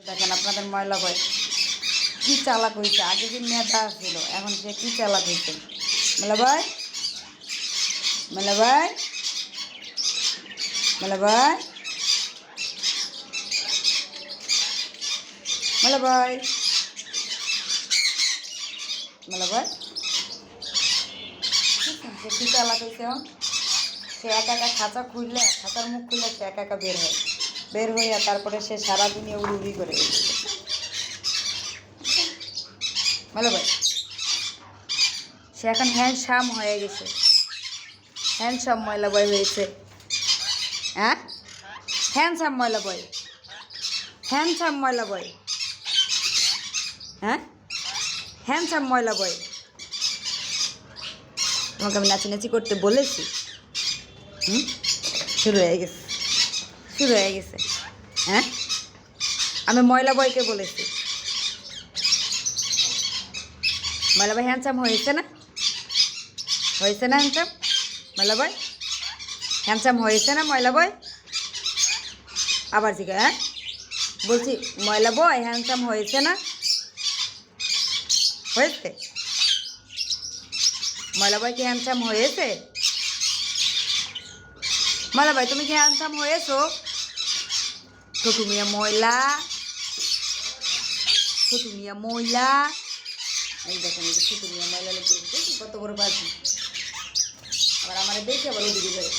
দেখেন আপনাদের ময়লা ভাই কি চালাক হয়েছে। আগে যে মেধা ছিল এখন সে কি চালাক হয়েছে। মেলা ভাই, মেলা ভাই, মেলা ভাই, মেলা ভাই, মেলা ভাই, সে কি চালাক হয়েছে। সে একা একা খাঁচা খুললে, খাঁচার মুখ খুললে সে একা একা বের হয়, বের হইয়া তারপরে সে সারাদিনে উড়ি উড়ি করে। মেলা ভাই, সে এখন হ্যান্ডসাম হয়ে গেছে, হ্যান্ডসাম ময়লা বয় হয়েছে। হ্যাঁ, হ্যান্ডসাম ময়লা বয়, হ্যান্ডসাম ময়লা বয়, হ্যাঁ, হ্যান্ডসাম ময়লা বয়। তোমাকে আমি নাচি নাচি করতে বলেছি। শুরু হয়ে গেছে, শুরু হয়ে গেছে। হ্যাঁ, আমি ময়লা বয়কে বলেছি। ময়লা ভাই হ্যান্ডসাম হয়েছে না, হয়েছে না হ্যান্ডসাম ময়লা বয়, হ্যান্ডসাম হয়েছে না ময়লা বয়। আবার জিজ্ঞা, হ্যাঁ বলছি ময়লা বয় হ্যান্ডসাম হয়েছে না, হয়েছে। ময়লা বয় কি হ্যান্ডসাম হয়েছে? ময়লা ভাই তুমি কি হ্যান্ডসাম হয়েছো? ছোটু মিয়া ময়লা, ছোটু মিয়া ময়লা। এই দেখেন এই যে ছোটু মিয়া ময়লা লেগে কত বড় বাজি। আবার আমার দেখে আবার ওদিকে যায়।